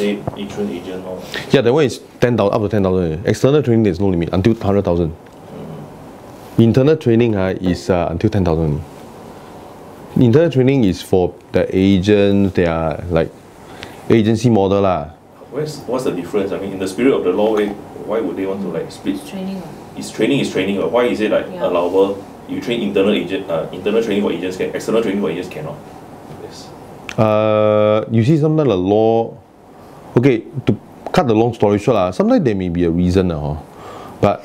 say insurance agent or... Yeah, that one is 10,000 up to 10,000. External training there's no limit until 100,000. Internal training is until 10,000. Internal training is for the agents. They are like agency model lah. What's the difference? I mean, in the spirit of the law, why would they want to like split? It's training. Why is it like allowable? You train internal training for agents can, external training for agents cannot. Yes. You see, sometimes the law. Okay, to cut the long story short, sometimes there may be a reason, but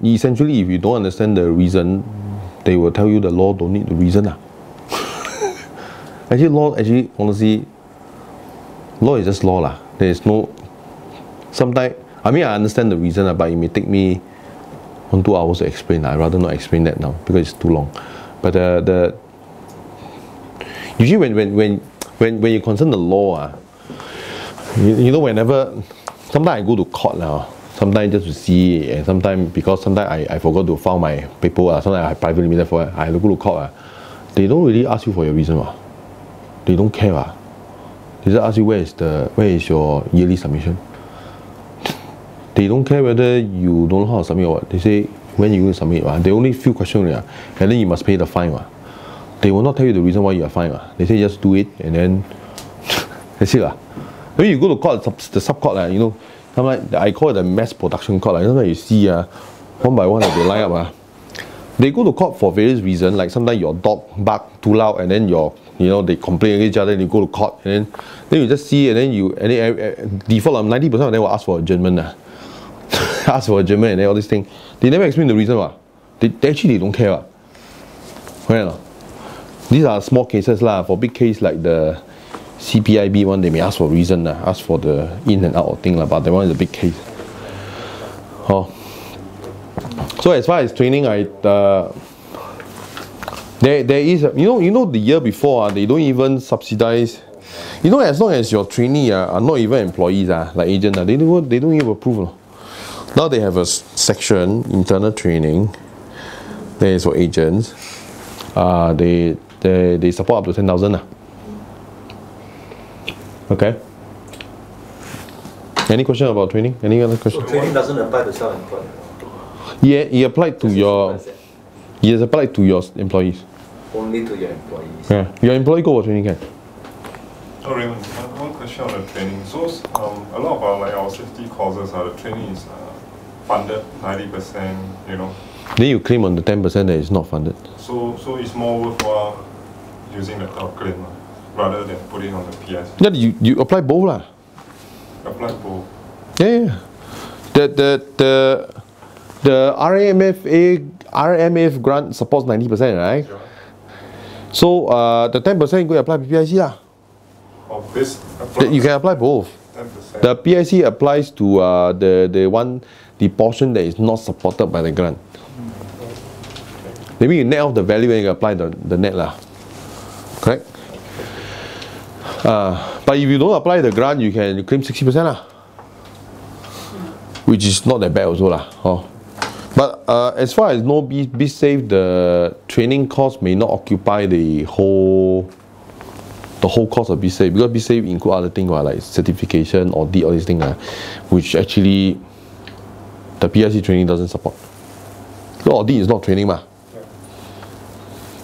essentially, if you don't understand the reason, they will tell you the law don't need the reason. Actually, honestly, law is just law. There is no. Sometimes, I mean, I understand the reason, but it may take me 1-2 hours to explain. I'd rather not explain that now because it's too long. But usually when you concern the law, you know, whenever sometimes I go to court now, sometimes just to see, and sometimes because sometimes I forgot to file my paper. Sometimes I private limited for it. I go to court. They don't really ask you for your reason. They don't care. They just ask you where is your yearly submission. They don't care whether you don't know how to submit or what. They say when you will submit. They only few questions and then you must pay the fine. They will not tell you the reason why you are fined. They say just do it and then that's it. When you go to court, the sub-court, you know, sometimes I call it the mass production court. Sometimes you see one by one they line up. They go to court for various reasons, like sometimes your dog bark too loud and then they complain against each other and you go to court and then you just see and then default 90% of them will ask for adjournment. Ask for adjournment and all these things. They never explain the reason. They actually don't care. Right? These are small cases. For big case like the CPIB one, they may ask for a reason, ask for the in and out of thing, but that one is a big case. So as far as training, there is you know the year before they don't even subsidize. You know, as long as your trainee are not even employees like agents, they don't even approve. Now they have a section internal training. There is for agents. They support up to 10,000. Okay. Any question about training? Any other question? So training doesn't apply to self-employed? Yeah, it applied to your. It is applied to your employees. Only to your employees. Yeah, your employee go for training can. Oh, Raymond, one question on the training. So a lot of our safety courses, the training is funded 90%. You know. Then you claim on the 10% that is not funded. So it's more worthwhile using that claim rather than putting on the PS. Yeah, you apply both lah. Apply both. Yeah. The RMF grant supports 90%, right? Sure. So the 10% go apply PIC lah. Of this, you can apply both. 10%. The PIC applies to the portion that is not supported by the grant. Maybe you net off the value and you apply the net lah. Correct? But if you don't apply the grant, you can claim 60% lah. Which is not that bad also lah. But as far as no BizSafe, the training cost may not occupy the whole cost of BizSafe, because BizSafe include other things like certification, audit, all these things, which actually the PIC training doesn't support. So audit is not training .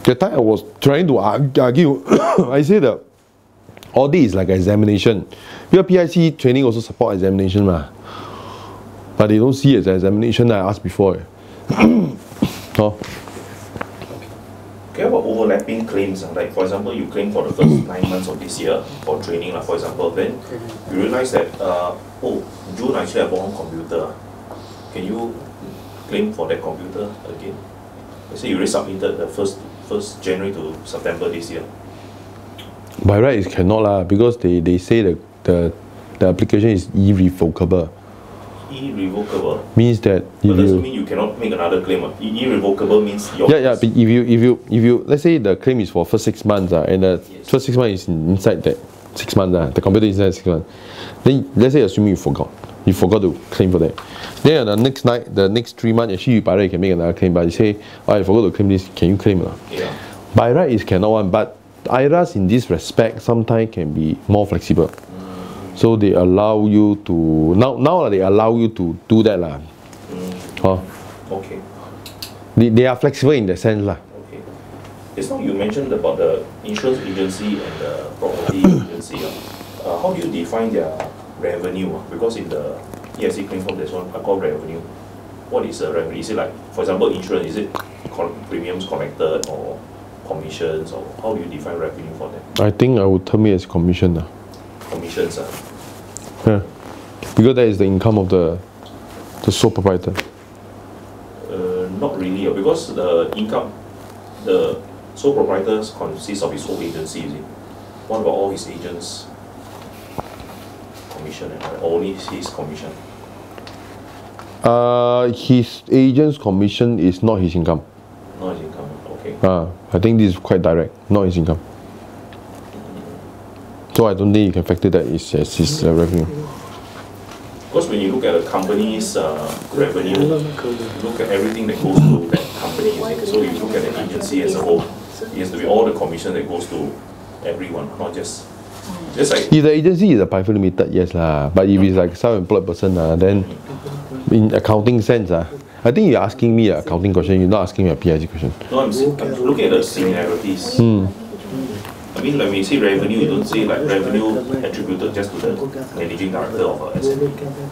That time I was trying to argue. I say that audit is like examination. Your PIC training also support examination . But they don't see it as an examination. I asked before. Okay, about overlapping claims, like for example, you claim for the first 9 months of this year for training, for example, then you realize that June actually I bought a computer. Can you claim for that computer again? Let's say you already submitted the first January to September this year. By right, it cannot lah, because they say the application is irrevocable. Irrevocable means that but doesn't mean you cannot make another claim. Irrevocable means your but if you let's say the claim is for first 6 months and the first 6 months is inside that 6 months the computer is inside 6 months, then let's say assuming you forgot to claim for that, then the next 3 months actually by right you can make another claim, but you say I forgot to claim this, can you claim or yeah. By right is cannot one, but IRAS in this respect sometimes can be more flexible. So they allow you to now they allow you to do that lah. Okay. They are flexible in that sense lah. Okay. Just now you mentioned about the insurance agency and the property agency. How do you define their revenue? Because in the ESC claim form, there's one called revenue. What is revenue? Is it like, for example, insurance? Is it premiums collected or commissions, or how do you define revenue for them? I think I would term it as commission lah. Commissions, Yeah. Because that is the income of the sole proprietor. not really, because the income, the sole proprietor consists of his own agency. Is it? What about all his agents? Commission, only his commission. His agent's commission is not his income. Not his income. Okay. I think this is quite direct, not his income. So I don't think you can factor that as his revenue. Because when you look at a company's revenue, you look at everything that goes to that company. So you look at the agency as a whole. It has to be all the commission that goes to everyone, not just like. If the agency is a private limited, yes lah. But if it's like self-employed person, then in accounting sense, I think you're asking me an accounting question. You're not asking me a PIC question. No, I'm looking at the similarities. I mean, when we say revenue, you don't say like revenue attributed just to the managing director of a asset.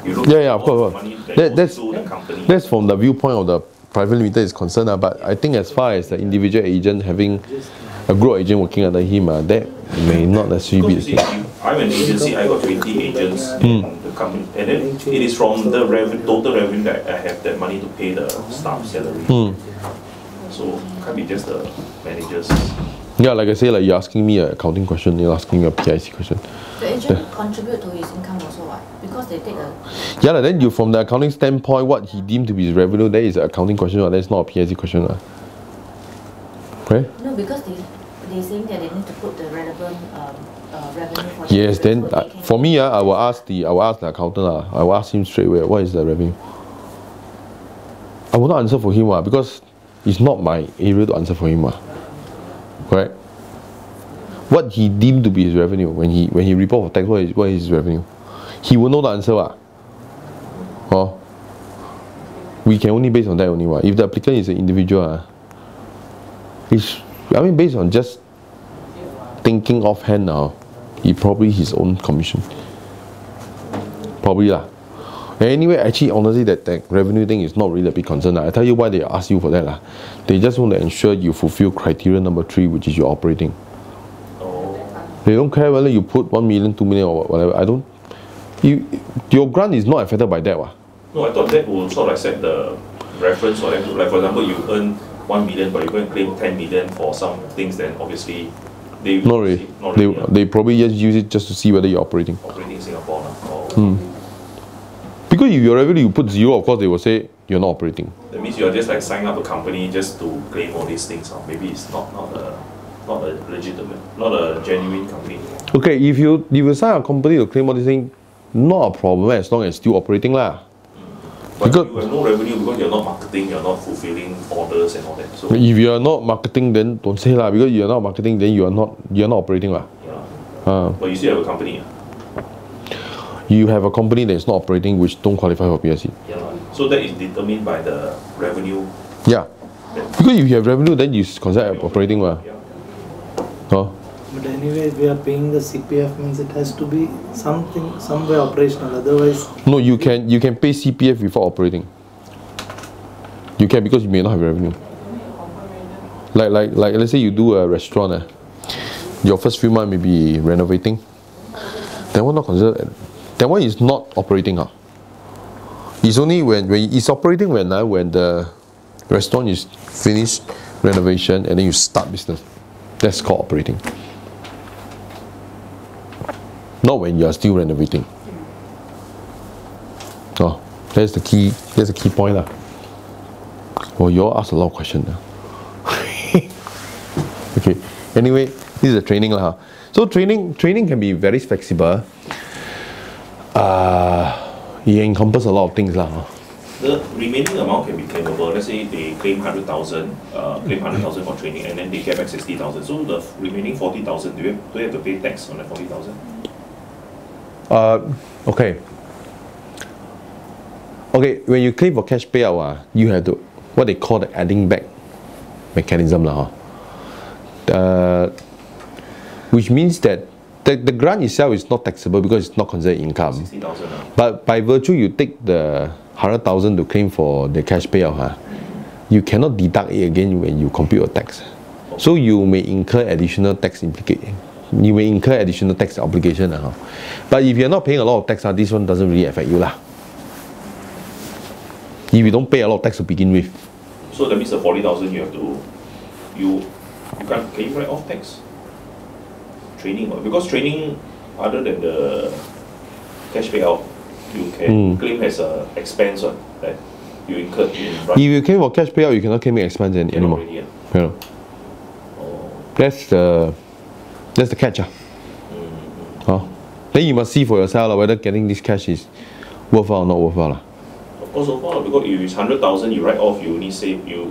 You look at of course. the money that goes to the company. That's from the viewpoint of the private limited is concerned. But I think as far as the individual agent having a group agent working under him, that may not necessarily be the case. I'm an agency, I got 20 agents in the company, and then it is from the total revenue that I have that money to pay the staff salary. So it can't be just the managers. Yeah, like I say, like you're asking me an accounting question, you're asking me a PIC question. The agent contribute to his income also, what? Because they take a. Yeah, then you from the accounting standpoint, what he deemed to be his revenue, that is an accounting question, or that's not a PIC question, right? No, because they saying that they need to put the relevant revenue for. Yes, the then for me, I will ask the accountant, I will ask him straight away, what is the revenue? I will not answer for him, because it's not my area to answer for him, correct? What he deemed to be his revenue when he report for tax, what is his revenue? He will know the answer, we can only base on that only, If the applicant is an individual, based on just thinking offhand now, he probably his own commission. Probably lah. Anyway, actually, honestly, that revenue thing is not really a big concern. I tell you why they ask you for that. They just want to ensure you fulfill criteria number 3, which is your operating. They don't care whether you put 1 million, 2 million, or whatever. Your grant is not affected by that. No, I thought that would sort of set the reference for them. Like, for example, you earn 1 million, but you go and claim 10 million for some things, then obviously they not really. They probably just use it just to see whether you're operating. Operating in Singapore. Because if your revenue you put 0, of course they will say you're not operating. That means you're just like signing up a company just to claim all these things. Maybe it's not a legitimate, not a genuine company. Okay, if you sign a company to claim all these things, not a problem as long as still operating lah. But because you have no revenue because you're not marketing, you're not fulfilling orders and all that. So if you are not marketing, then don't say lah. Because you are not marketing, then you are not operating lah. Yeah. But you still have a company. You have a company that is not operating, which don't qualify for PSC. Yeah. So that is determined by the revenue. Yeah. Because if you have revenue, then you consider operating lah. Yeah. But anyway, we are paying the CPF, means it has to be somewhere operational. Otherwise, no, you can pay CPF without operating. You can, because you may not have revenue. Like let's say you do a restaurant, your first few months may be renovating. That one not considered. That one is not operating. It's only when it's operating when the restaurant is finished renovation and then you start business. That's called operating. Not when you are still renovating. That's the key point lah. Well, you all ask a lot of questions. Okay. Anyway, this is the training lah. So training can be very flexible. It encompasses a lot of things lah. The remaining amount can be claimable. Let's say they claim 100,000, claim 100,000 for training, and then they get back 60,000. So the remaining 40,000, do they have to pay tax on the 40,000? Okay. Okay, when you claim for cash payout, you have to what they call the adding back mechanism which means that the grant itself is not taxable because it's not considered income. 60,000. But by virtue you take the 100,000 to claim for the cash payout, you cannot deduct it again when you compute your tax. So you may incur additional tax obligation. But if you're not paying a lot of tax, this one doesn't really affect you lah. If you don't pay a lot of tax to begin with. So that means the 40,000 you have to, can you write off tax? Training, because training, other than the cash payout, you can claim as a expense that you incurred in. If you claim for cash payout, you cannot claim expense anymore. Already, yeah. That's the catch. Then you must see for yourself whether getting this cash is worthwhile or not worthwhile. Of course, because if it's 100,000, you write off, you only save you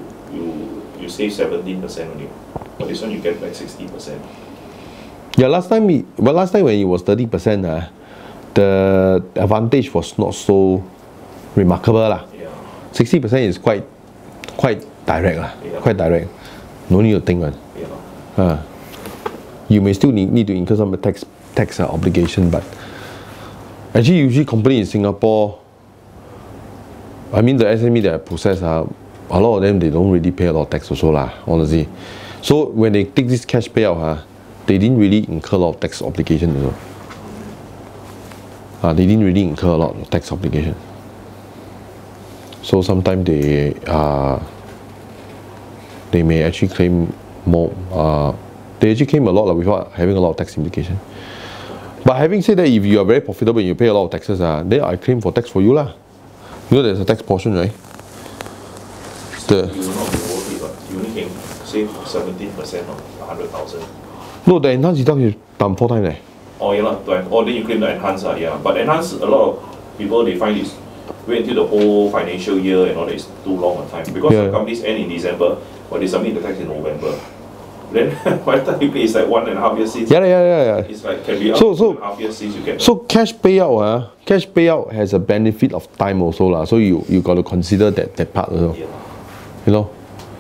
save 17% only. But this one you get back 60%. Yeah, last time when it was 30%, the advantage was not so remarkable lah. Yeah. 60% is quite direct lah. Yeah. Quite direct. No need to think one. Yeah. You may still need to incur some tax obligation, but actually usually company in Singapore, I mean the SME that I process, a lot of them they don't really pay a lot of tax also lah, honestly. So when they take this cash payout, they didn't really incur a lot of tax obligation also. They didn't really incur a lot of tax obligation. So sometimes they may actually claim more. They actually claim a lot without having a lot of tax implication. But having said that, if you are very profitable and you pay a lot of taxes, then I claim for tax for you lah. You know there's a tax portion, right? You will not be worth it, but you only can save 17% of 100,000. No, the enhanced deduction is done 4 times. Oh yeah, then you claim the enhanced, yeah. But enhanced, a lot of people they find is wait until the whole financial year and all that is too long a time because some companies end in December, but they submit the tax in November. Then by the time you pay, it's like 1.5 years since. Yeah. It's like can be up So- to 1.5 years since you get. So cash payout has a benefit of time also lah. So you got to consider that part also. Yeah. You know,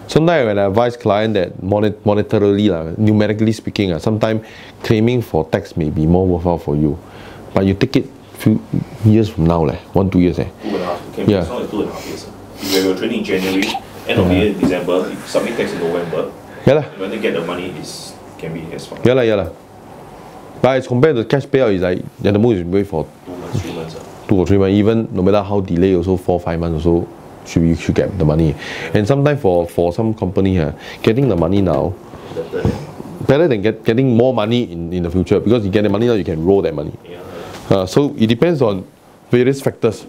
sometimes when I advise client that monetarily numerically speaking, sometimes claiming for tax may be more worthwhile for you, but you take it few years from now 1-2 years 2.5. Can Yeah. be as long as 2.5 years. If you have your training in January, end of the year in December, you submit tax in November. Yeah lah. When they get the money, can be as far. Yeah lah. But as compared to cash payout, is like the most you wait for 2 months, 3 months. 2 or 3 months. Even no matter how delayed, also 4-5 months also should get the money. And sometimes for some company, getting the money now better than getting more money in the future, because you get the money now, you can roll that money. Yeah. So it depends on various factors.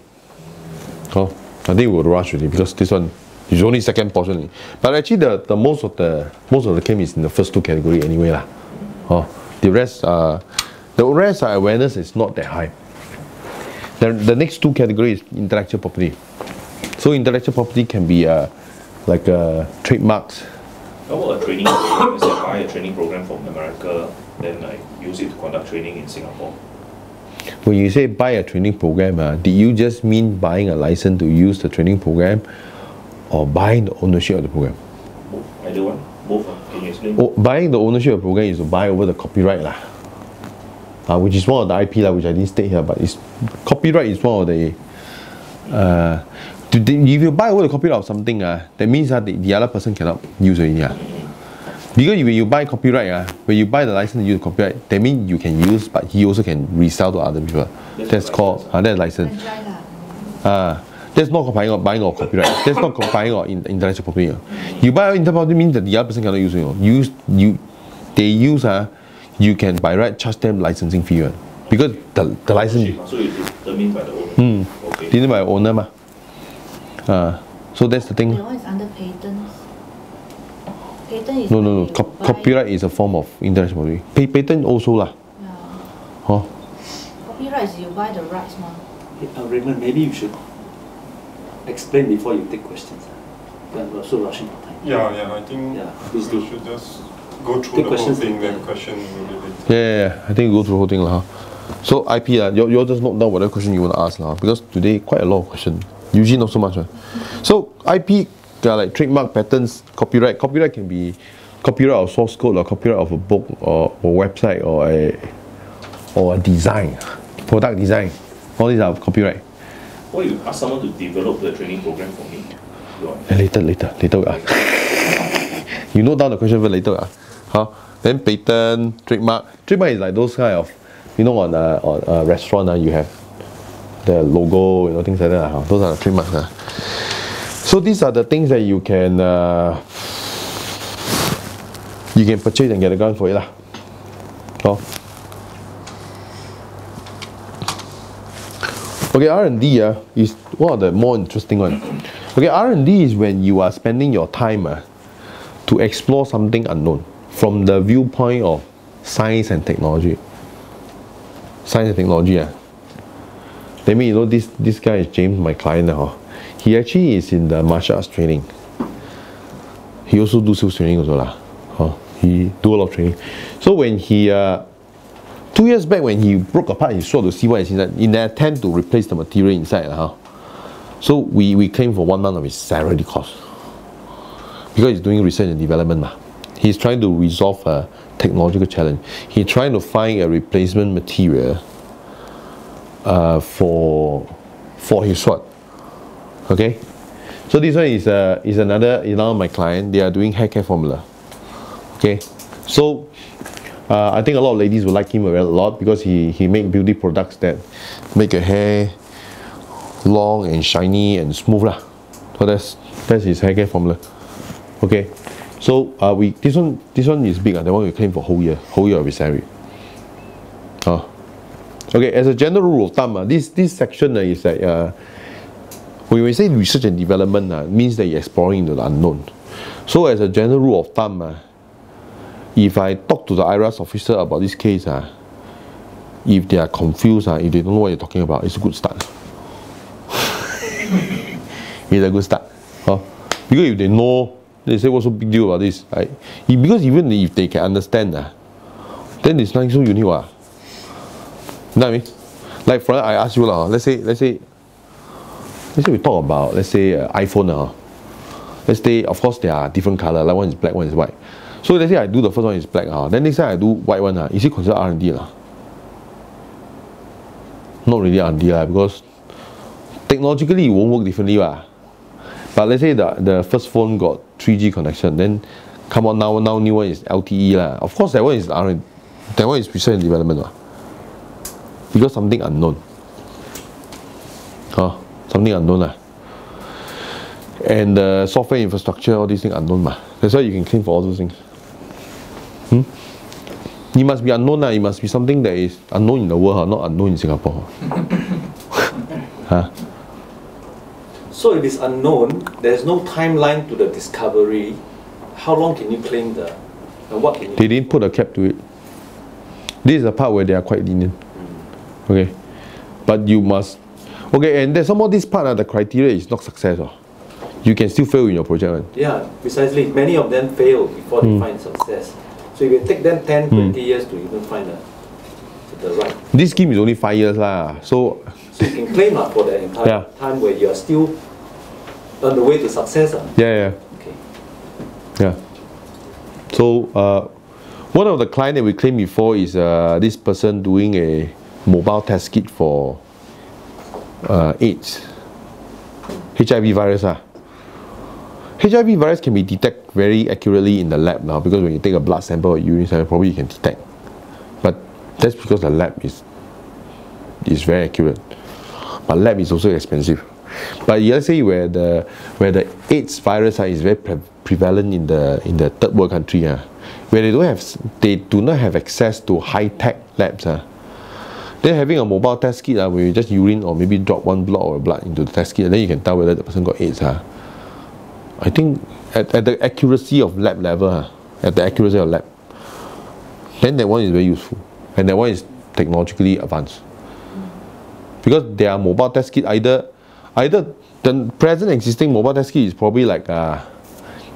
I think we'll rush really because this one is only second portion. But actually, the most of the claim is in the first 2 category anyway lah. The rest awareness is not that high. The next 2 categories is intellectual property. So intellectual property can be like trademarks. How about a training program? Let's say buy a training program from America, then I use it to conduct training in Singapore. When you say buy a training program, did you just mean buying a license to use the training program, or buying the ownership of the program? Both. Either one. Both. Can you explain? Buying the ownership of the program is to buy over the copyright lah. Which is one of the IP lah, which I didn't state here, but copyright is one of the. If you buy over the copyright of something, that means the other person cannot use it. Because when you buy copyright, when you buy the license to use copyright, that means you can use, but he also can resell to other people. That's called that's license. That's not buying or copyright. That's not buying or intellectual property. You buy intellectual property means that the other person cannot use it. They use you can by right charge them licensing fee because the license. So it's determined by the owner. Okay. Determined by the owner so that's the thing. That one is under patents. Patent is No. when you buy- Copyright is a form of intellectual property. Patent also lah. Yeah. Copyright is you buy the rights ma. Raymond, maybe you should explain before you take questions. We're also rushing for time. Yeah, I think Yeah, please we do. should just go through Take the whole questions thing, later. then question will be later. Yeah. I think we go through the whole thing lah. So IP, you just note down whatever question you want to ask now, because today quite a lot of questions. Usually not so much. So IP, like trademark, patents, copyright. Copyright can be copyright of source code, or copyright of a book, or website, or a design, product design. All these are copyright. Or you ask someone to develop the training program for me. Later we ask. You note down the question for later. Then patent, trademark. Trademark is like those kind of, you know, on a restaurant, you have the logo, you know, things like that. Those are the trademarks. So these are the things that you can purchase and get a grant for it. Okay, R&D is one of the more interesting ones. Okay, R&D is when you are spending your time to explore something unknown from the viewpoint of science and technology. Science and technology. Let me, you know, this guy is James, my client. He actually is in the martial arts training. He also do sales training also. He do a lot of training. So when he 2 years back, when he broke apart his sword to see what is inside, in an attempt to replace the material inside, so we claim for 1 month of his salary cost, because he's doing research and development. He's trying to resolve a technological challenge. He's trying to find a replacement material for his sword. Okay, so this one is another my client. They are doing hair care formula. Okay, so I think a lot of ladies will like him a lot, because he make beauty products that make your hair long and shiny and smooth . So that's his hair care formula. Okay, so this one is big. That one we claim for whole year of his salary. Okay, as a general rule of thumb, this section is like when we say research and development, means that you're exploring into the unknown. So as a general rule of thumb, if I talk to the IRAS officer about this case, if they are confused, if they don't know what you're talking about, it's a good start. It's a good start. Because if they know, they say, what's so big deal about this? Right? Because even if they can understand, then it's nothing so unique. You know what I mean? Like, for I ask you, let's say we talk about, iPhone. Let's say, of course, there are different colors. Like one is black, one is white. So let's say I do the first one is black. Then next time I do white one. Is it considered R&D? Not really R&D, because technologically it won't work differently. But let's say the first phone got 3G connection. Then come on, now new one is LTE. Of course, that one is R&D. That one is research and development. Because something unknown. Something unknown. And the software infrastructure, all these things unknown. That's why you can claim for all those things. It must be unknown. It must be something that is unknown in the world, not unknown in Singapore. So if it's unknown, there's no timeline to the discovery. How long can you claim and what can you They didn't put a cap to it. This is the part where they are quite lenient. Okay, but you must. Okay, and there's some more this part. The criteria is not success. You can still fail in your project. Yeah, precisely. Many of them fail before they find success. So it will take them 10, 20 years to even find the right. This scheme is only 5 years. So you can claim for the entire time where you are still on the way to success. Yeah. Okay. Yeah. So one of the clients that we claimed before is this person doing a mobile test kit for AIDS, HIV virus. HIV virus can be detected very accurately in the lab now, because when you take a blood sample or urine sample, probably you can detect. But that's because the lab is very accurate. But lab is also expensive. But let's say where the AIDS virus is very prevalent in the third world country, where they do not have access to high tech labs. Then having a mobile test kit where you just urine or maybe drop one block of blood into the test kit, and then you can tell whether the person got AIDS. I think at the accuracy of lab level, then that one is very useful, and that one is technologically advanced. Because there are mobile test kit, either the present existing mobile test kit is probably like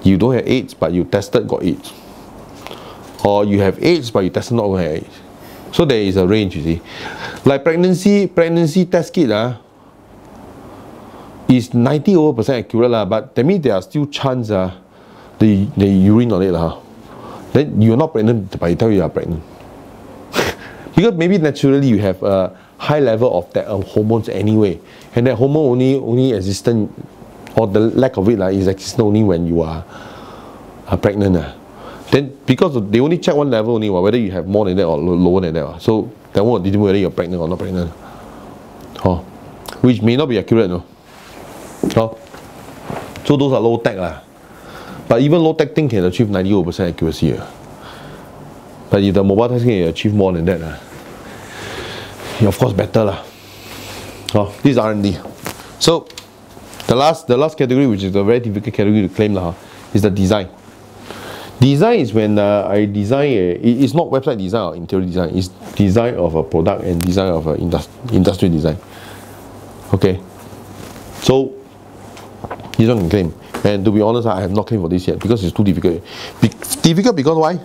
you don't have AIDS but you tested got AIDS, or you have AIDS but you tested not going to have AIDS. So there is a range, you see. Like pregnancy test kit is 90% accurate but that means there are still chance the urine on it Then you're not pregnant, but you tell you are pregnant. Because maybe naturally you have a high level of that hormones anyway, and that hormone only existent, or the lack of it is existent only when you are pregnant. Then because they only check one level only, whether you have more than that or lower than that. So that won't determine whether you're pregnant or not pregnant. Which may not be accurate, no. So those are low tech But even low tech thing can achieve 90% accuracy. But if the mobile testing can achieve more than that, of course better this is R&D. So the last category, which is a very difficult category to claim is the design. Design is when I design it's not website design or interior design, it's design of a product and design of an industrial design. Okay, so this one can claim, and to be honest I have not claimed for this yet because it's too difficult. Difficult because why?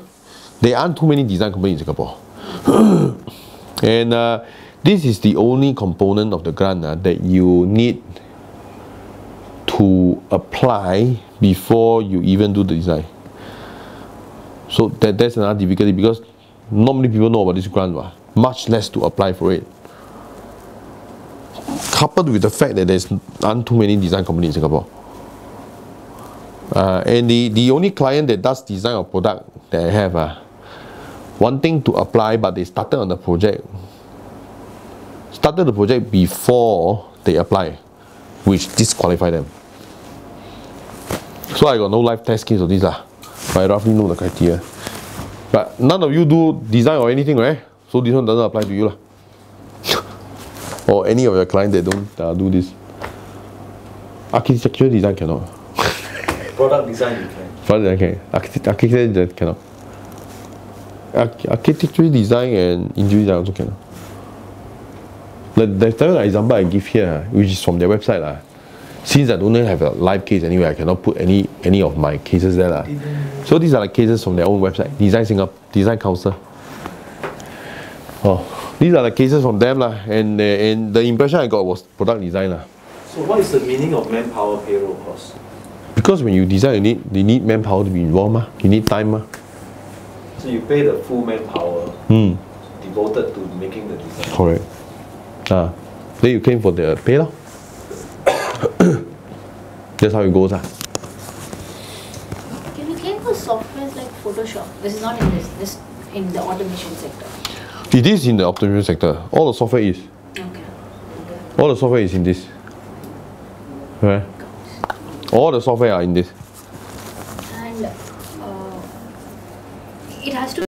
There aren't too many design companies in Singapore. And this is the only component of the grant that you need to apply before you even do the design. So that's another difficulty because not many people know about this grant, much less to apply for it. Coupled with the fact that there's aren't too many design companies in Singapore. And the only client that does design of product that I have wanting to apply, but they started on the project. Started the project before they apply, which disqualify them. So I got no live test case of this but I roughly know the criteria. But none of you do design or anything, right? So this one doesn't apply to you or any of your clients that don't do this. Architectural design cannot. Product design you can. Product design can. Architecture design cannot. Architectural design and interior design also cannot. The example I give here, which is from their website since I don't have a live case anyway, I cannot put any of my cases there So these are the cases from their own website, Design Singapore, Design Council. These are the cases from them and the impression I got was product design So what is the meaning of manpower payroll cost? Because when you design, you need manpower to be involved you need time So you pay the full manpower devoted to making the design. Correct. Then you claim for the pay That's how it goes Can you claim for softwares like Photoshop? This is not in this in the automation sector. It is in the automation sector. All the software is. Okay. All the software is in this. Right? All the software are in this. And it has to